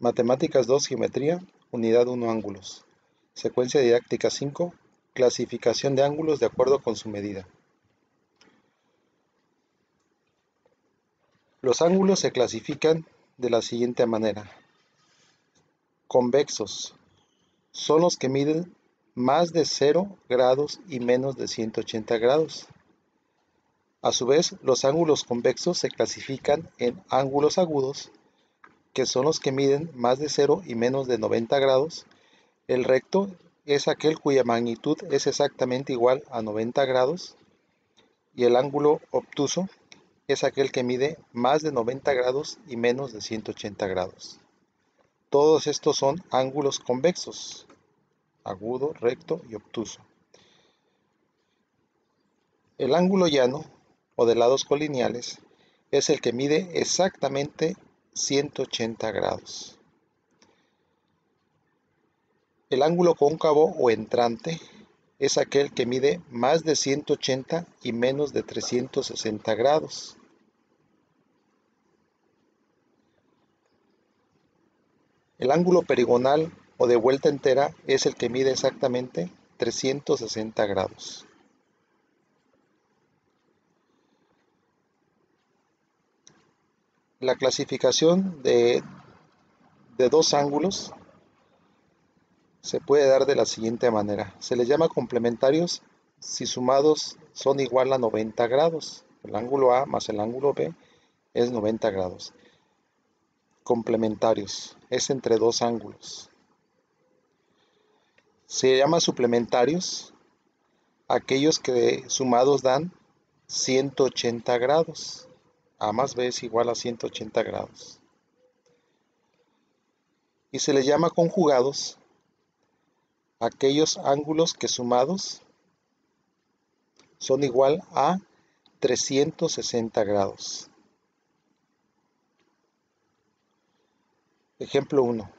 Matemáticas 2, Geometría, Unidad 1, Ángulos. Secuencia didáctica 5, Clasificación de ángulos de acuerdo con su medida. Los ángulos se clasifican de la siguiente manera. Convexos son los que miden más de 0 grados y menos de 180 grados. A su vez, los ángulos convexos se clasifican en ángulos agudos, que son los que miden más de 0 y menos de 90 grados. El recto es aquel cuya magnitud es exactamente igual a 90 grados y el ángulo obtuso es aquel que mide más de 90 grados y menos de 180 grados. Todos estos son ángulos convexos, agudo, recto y obtuso. El ángulo llano o de lados colineales es el que mide exactamente 180 grados. El ángulo cóncavo o entrante es aquel que mide más de 180 y menos de 360 grados. El ángulo perigonal o de vuelta entera es el que mide exactamente 360 grados. La clasificación de dos ángulos se puede dar de la siguiente manera. Se les llama complementarios si sumados son igual a 90 grados. El ángulo A más el ángulo B es 90 grados. Complementarios es entre dos ángulos. Se llama suplementarios aquellos que sumados dan 180 grados. A más B es igual a 180 grados. Y se les llama conjugados aquellos ángulos que sumados son igual a 360 grados. Ejemplo 1.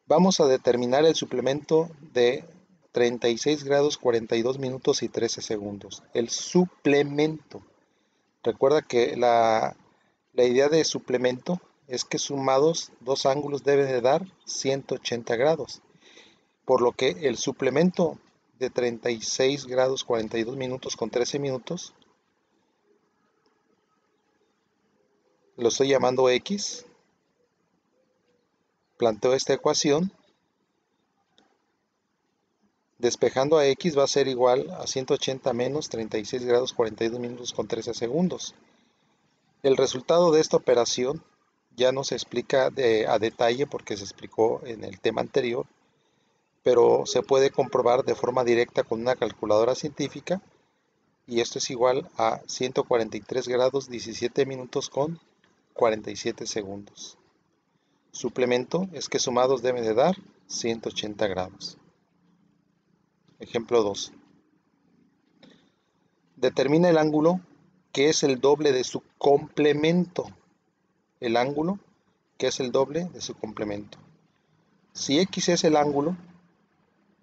Vamos a determinar el suplemento de 36 grados 42 minutos y 13 segundos. El suplemento. Recuerda que la idea de suplemento es que sumados dos ángulos deben de dar 180 grados. Por lo que el suplemento de 36 grados 42 minutos con 13 minutos lo estoy llamando X. Planteo esta ecuación. Despejando a X va a ser igual a 180 menos 36 grados 42 minutos con 13 segundos. El resultado de esta operación ya no se explica a detalle porque se explicó en el tema anterior, pero se puede comprobar de forma directa con una calculadora científica y esto es igual a 143 grados 17 minutos con 47 segundos. Suplemento es que sumados deben de dar 180 grados. Ejemplo 2. Determina el ángulo que es el doble de su complemento. El ángulo que es el doble de su complemento. Si X es el ángulo,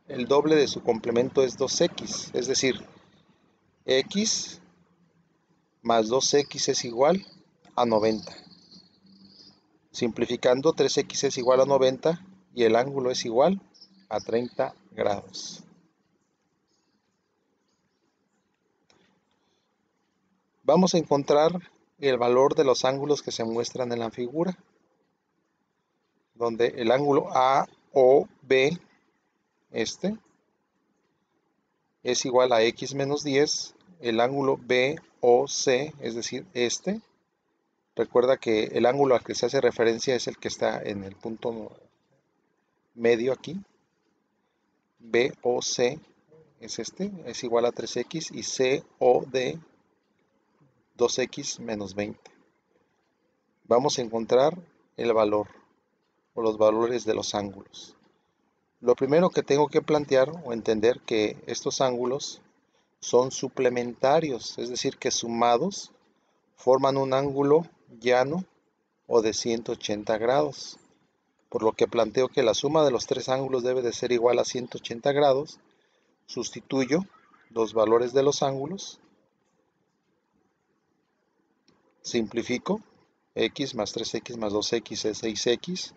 el doble de su complemento es 2X, es decir, X más 2X es igual a 90. Simplificando, 3X es igual a 90 y el ángulo es igual a 30 grados. Vamos a encontrar el valor de los ángulos que se muestran en la figura, donde el ángulo AOB, este, es igual a X menos 10, el ángulo BOC, es decir, este, recuerda que el ángulo al que se hace referencia es el que está en el punto medio aquí, BOC es este, es igual a 3X y COD 2X menos 20. Vamos a encontrar el valor o los valores de los ángulos. Lo primero que tengo que plantear o entender que estos ángulos son suplementarios, es decir, que sumados forman un ángulo llano o de 180 grados. Por lo que planteo que la suma de los tres ángulos debe de ser igual a 180 grados. Sustituyo los valores de los ángulos. Simplifico. X más 3X más 2X es 6X.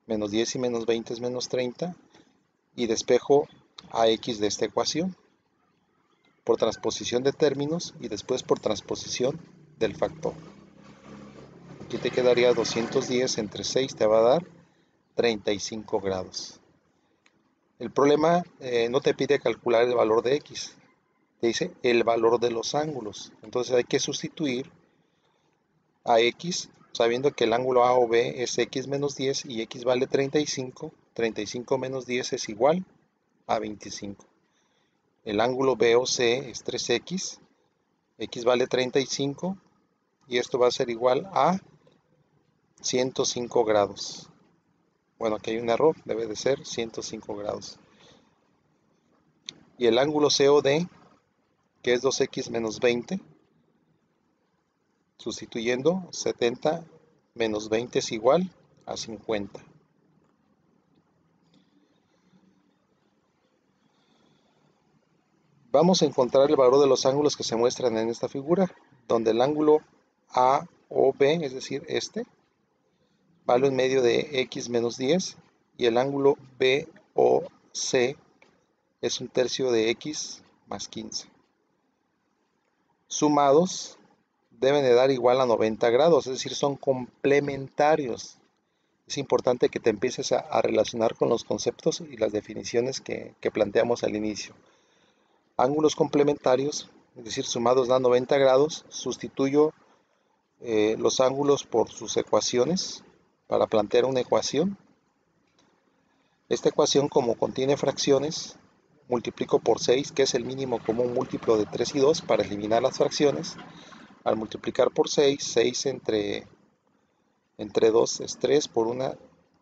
Menos 10 y menos 20 es menos 30. Y despejo a x de esta ecuación por transposición de términos y después por transposición del factor. Aquí te quedaría 210 entre 6, te va a dar 35 grados. El problema no te pide calcular el valor de x, te dice el valor de los ángulos. Entonces hay que sustituir a x, sabiendo que el ángulo A o B es x menos 10 y x vale 35. 35 menos 10 es igual a 25. El ángulo B o C es 3x, x vale 35 y esto va a ser igual a 105 grados. Bueno, aquí hay un error, debe de ser 105 grados. Y el ángulo COD, que es 2x menos 20, sustituyendo 70 menos 20 es igual a 50. Vamos a encontrar el valor de los ángulos que se muestran en esta figura, donde el ángulo AOB, es decir, este, vale un medio de x menos 10 y el ángulo BOC es un tercio de x más 15. Sumados deben de dar igual a 90 grados, es decir, son complementarios. Es importante que te empieces a relacionar con los conceptos y las definiciones que planteamos al inicio. Ángulos complementarios, es decir, sumados dan 90 grados, sustituyo los ángulos por sus ecuaciones para plantear una ecuación. Esta ecuación, como contiene fracciones, multiplico por 6, que es el mínimo común múltiplo de 3 y 2 para eliminar las fracciones. Al multiplicar por 6, 6 entre 2 es 3, por una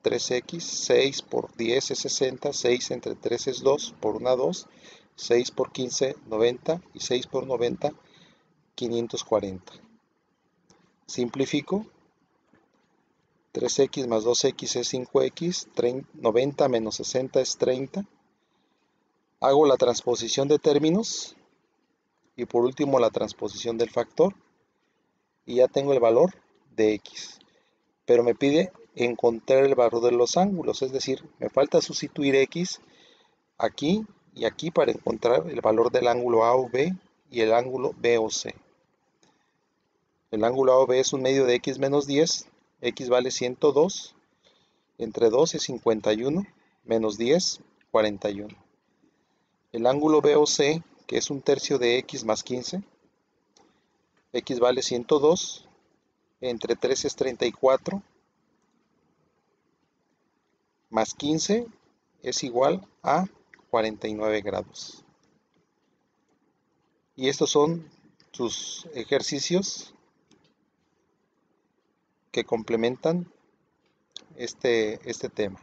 3x, 6 por 10 es 60, 6 entre 3 es 2, por una 2, 6 por 15, 90 y 6 por 90, 540. Simplifico, 3x más 2x es 5x, 90 menos 60 es 30. Hago la transposición de términos y por último la transposición del factor y ya tengo el valor de x. Pero me pide encontrar el valor de los ángulos, es decir, me falta sustituir x aquí y aquí para encontrar el valor del ángulo A o B y el ángulo B o C. El ángulo A o B es un medio de x menos 10, x vale 102, entre 2 es 51, menos 10, 41. El ángulo B o C, que es un tercio de x más 15, x vale 102, entre 3 es 34, más 15 es igual a 49 grados. Y estos son sus ejercicios que complementan este tema.